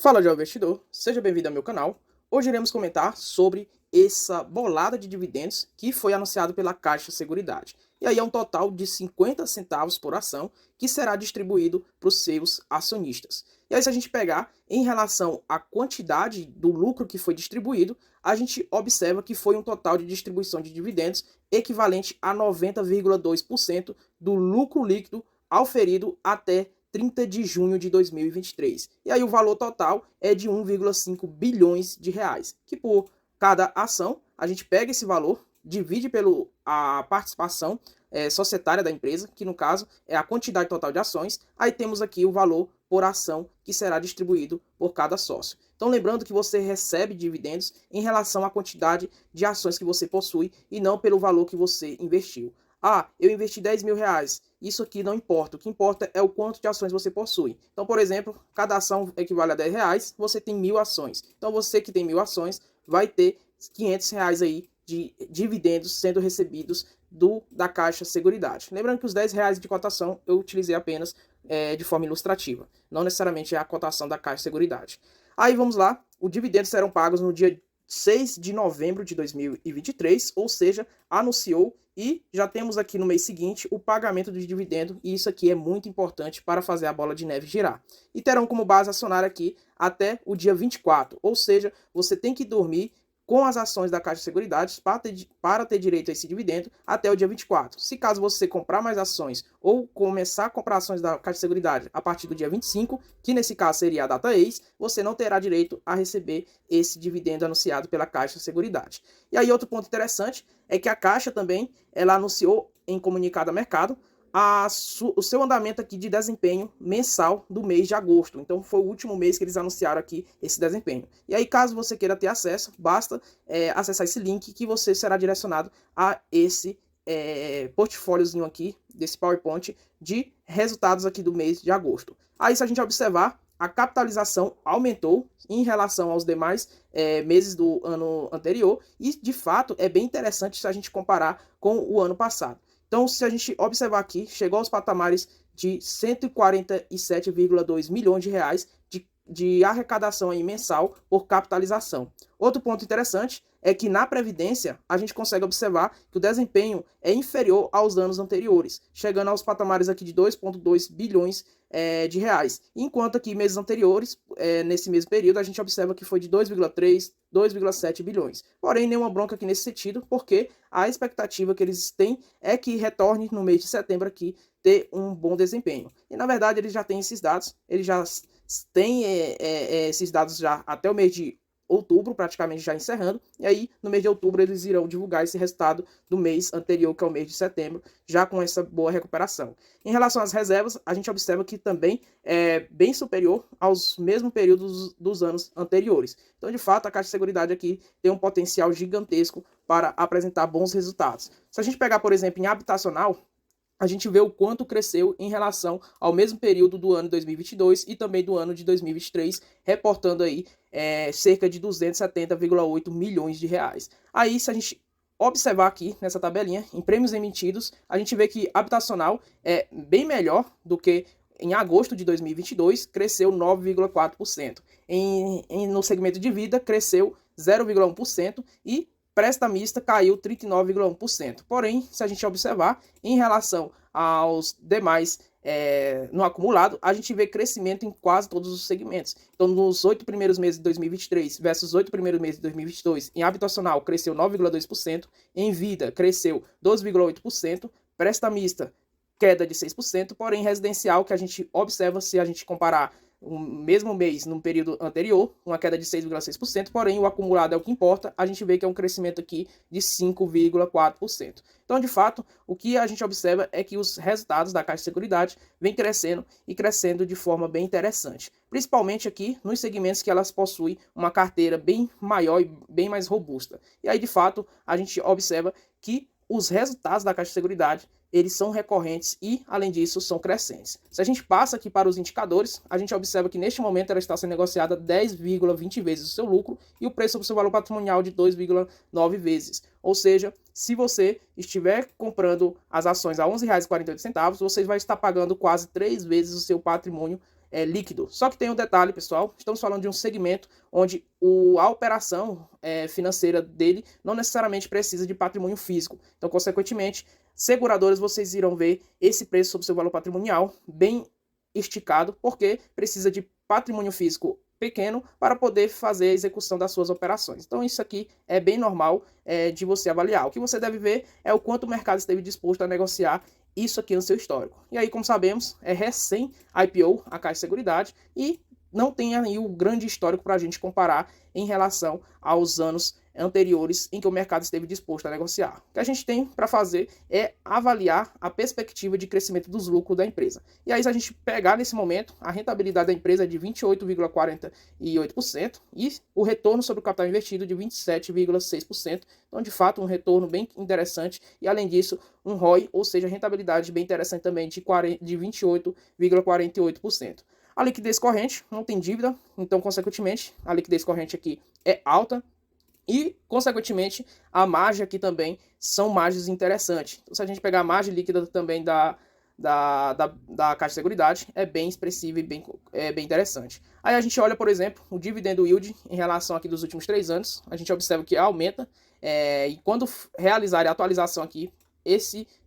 Fala, jovem investidor, seja bem-vindo ao meu canal. Hoje iremos comentar sobre essa bolada de dividendos que foi anunciado pela Caixa Seguridade. E aí é um total de 50 centavos por ação que será distribuído para os seus acionistas. E aí se a gente pegar em relação à quantidade do lucro que foi distribuído, a gente observa que foi um total de distribuição de dividendos equivalente a 90,2% do lucro líquido auferido até 30 de junho de 2023. E aí o valor total é de 1,5 bilhões de reais, que por cada ação a gente pega esse valor, divide pela participação societária da empresa, que no caso é a quantidade total de ações, aí temos aqui o valor por ação que será distribuído por cada sócio. Então lembrando que você recebe dividendos em relação à quantidade de ações que você possui e não pelo valor que você investiu. Ah, eu investi 10 mil reais. Isso aqui não importa. O que importa é o quanto de ações você possui. Então, por exemplo, cada ação equivale a 10 reais, você tem 1.000 ações. Então, você que tem 1.000 ações vai ter 500 reais aí de dividendos sendo recebidos da Caixa Seguridade. Lembrando que os 10 reais de cotação eu utilizei apenas de forma ilustrativa. Não necessariamente é a cotação da Caixa Seguridade. Aí, vamos lá. Os dividendos serão pagos no dia 6 de novembro de 2023, ou seja, anunciou e já temos aqui no mês seguinte o pagamento do dividendo, e isso aqui é muito importante para fazer a bola de neve girar. E terão como base acionária aqui até o dia 24, ou seja, você tem que dormir com as ações da Caixa Seguridade para ter direito a esse dividendo até o dia 24. Se caso você comprar mais ações ou começar a comprar ações da Caixa Seguridade a partir do dia 25, que nesse caso seria a data ex, você não terá direito a receber esse dividendo anunciado pela Caixa Seguridade. E aí outro ponto interessante é que a Caixa também ela anunciou em comunicado ao mercado o seu andamento aqui de desempenho mensal do mês de agosto. Então foi o último mês que eles anunciaram aqui esse desempenho. E aí caso você queira ter acesso, basta acessar esse link que você será direcionado a esse portfóliozinho aqui, desse PowerPoint de resultados aqui do mês de agosto. Aí se a gente observar, a capitalização aumentou em relação aos demais meses do ano anterior e de fato é bem interessante se a gente comparar com o ano passado. Então, se a gente observar aqui, chegou aos patamares de 147,2 milhões de reais de arrecadação aí mensal por capitalização. Outro ponto interessante é que na Previdência a gente consegue observar que o desempenho é inferior aos anos anteriores, chegando aos patamares aqui de 2,2 bilhões de reais. Enquanto aqui meses anteriores, nesse mesmo período, a gente observa que foi de 2,3, 2,7 bilhões. Porém, nenhuma bronca aqui nesse sentido, porque a expectativa que eles têm é que retorne no mês de setembro aqui ter um bom desempenho. E na verdade eles já têm esses dados, eles já têm esses dados já até o mês de outubro, praticamente já encerrando, e aí no mês de outubro eles irão divulgar esse resultado do mês anterior, que é o mês de setembro, já com essa boa recuperação. Em relação às reservas, a gente observa que também é bem superior aos mesmos períodos dos anos anteriores. Então, de fato, a Caixa de Seguridade aqui tem um potencial gigantesco para apresentar bons resultados. Se a gente pegar, por exemplo, em habitacional, a gente vê o quanto cresceu em relação ao mesmo período do ano 2022 e também do ano de 2023, reportando aí cerca de 270,8 milhões de reais. Aí, se a gente observar aqui nessa tabelinha, em prêmios emitidos, a gente vê que habitacional é bem melhor do que em agosto de 2022, cresceu 9,4%. No segmento de vida, cresceu 0,1% e prestamista caiu 39,1%. Porém, se a gente observar, em relação aos demais no acumulado, a gente vê crescimento em quase todos os segmentos. Então, nos 8 primeiros meses de 2023 versus os 8 primeiros meses de 2022, em habitacional cresceu 9,2%, em vida cresceu 12,8%, prestamista queda de 6%, porém residencial, que a gente observa se a gente comparar o mesmo mês no período anterior, uma queda de 6,6%, porém o acumulado é o que importa, a gente vê que é um crescimento aqui de 5,4%. Então, de fato, o que a gente observa é que os resultados da Caixa de Seguridade vêm crescendo e crescendo de forma bem interessante, principalmente aqui nos segmentos que elas possuem uma carteira bem maior e bem mais robusta. E aí, de fato, a gente observa que os resultados da Caixa de Seguridade eles são recorrentes e, além disso, são crescentes. Se a gente passa aqui para os indicadores, a gente observa que neste momento ela está sendo negociada 10,20 vezes o seu lucro e o preço sobre o seu valor patrimonial de 2,9 vezes. Ou seja, se você estiver comprando as ações a R$ 11,48, você vai estar pagando quase 3 vezes o seu patrimônio líquido. Só que tem um detalhe, pessoal, estamos falando de um segmento onde a operação financeira dele não necessariamente precisa de patrimônio físico. Então, consequentemente, seguradoras, vocês irão ver esse preço sobre seu valor patrimonial bem esticado, porque precisa de patrimônio físico pequeno para poder fazer a execução das suas operações. Então isso aqui é bem normal de você avaliar. O que você deve ver é o quanto o mercado esteve disposto a negociar isso aqui no seu histórico. E aí, como sabemos, é recém-IPO a Caixa Seguridade e não tem aí o grande histórico para a gente comparar em relação aos anos anteriores em que o mercado esteve disposto a negociar. O que a gente tem para fazer é avaliar a perspectiva de crescimento dos lucros da empresa. E aí, se a gente pegar nesse momento, a rentabilidade da empresa é de 28,48% e o retorno sobre o capital investido de 27,6%. Então, de fato, um retorno bem interessante e, além disso, um ROI, ou seja, rentabilidade bem interessante também de 28,48%. A liquidez corrente não tem dívida, então, consequentemente, a liquidez corrente aqui é alta e, consequentemente, a margem aqui também são margens interessantes. Então, se a gente pegar a margem líquida também da Caixa de Seguridade, é bem expressiva e bem interessante. Aí a gente olha, por exemplo, o dividendo yield em relação aqui dos últimos 3 anos, a gente observa que aumenta, e quando realizar a atualização aqui,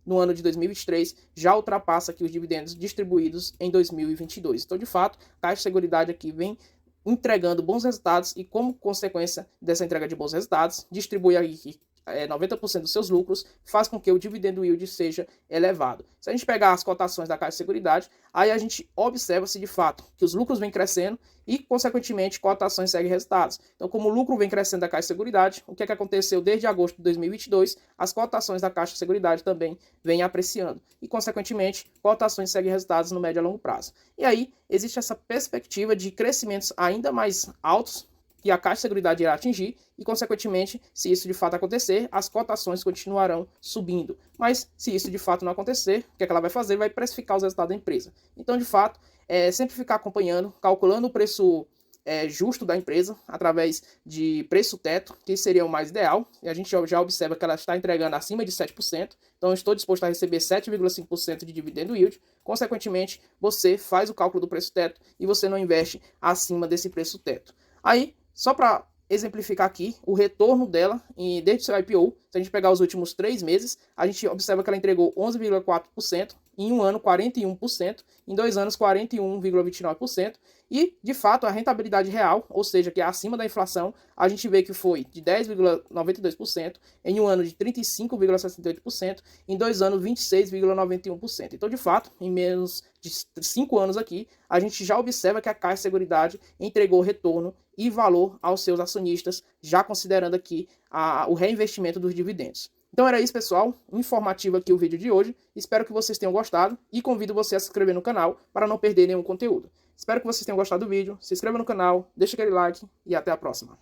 no ano de 2023, já ultrapassa aqui os dividendos distribuídos em 2022. Então, de fato, a Caixa de Seguridade aqui vem entregando bons resultados e, como consequência dessa entrega de bons resultados, distribui aqui 90% dos seus lucros, faz com que o dividendo yield seja elevado. Se a gente pegar as cotações da Caixa de Seguridade, aí a gente observa se de fato que os lucros vêm crescendo e, consequentemente, cotações seguem resultados. Então, como o lucro vem crescendo da Caixa de Seguridade, o que aconteceu desde agosto de 2022? As cotações da Caixa de Seguridade também vêm apreciando e, consequentemente, cotações seguem resultados no médio a longo prazo. E aí, existe essa perspectiva de crescimentos ainda mais altos que a Caixa de Seguridade irá atingir e, consequentemente, se isso de fato acontecer, as cotações continuarão subindo. Mas, se isso de fato não acontecer, o que ela vai fazer? Vai precificar os resultados da empresa. Então, de fato, sempre ficar acompanhando, calculando o preço justo da empresa, através de preço teto, que seria o mais ideal. E a gente já observa que ela está entregando acima de 7%. Então, eu estou disposto a receber 7,5% de dividendo yield. Consequentemente, você faz o cálculo do preço teto e você não investe acima desse preço teto. Aí, só para exemplificar aqui o retorno dela desde o seu IPO, se a gente pegar os últimos 3 meses, a gente observa que ela entregou 11,4%, em um ano 41%, em 2 anos 41,29%, e de fato a rentabilidade real, ou seja, que é acima da inflação, a gente vê que foi de 10,92%, em um ano de 35,68%, em 2 anos 26,91%. Então, de fato, em menos de 5 anos aqui, a gente já observa que a Caixa de Seguridade entregou retorno e valor aos seus acionistas, já considerando aqui o reinvestimento dos dividendos. Então era isso, pessoal, informativo aqui o vídeo de hoje, espero que vocês tenham gostado e convido você a se inscrever no canal para não perder nenhum conteúdo. Espero que vocês tenham gostado do vídeo, se inscreva no canal, deixa aquele like e até a próxima.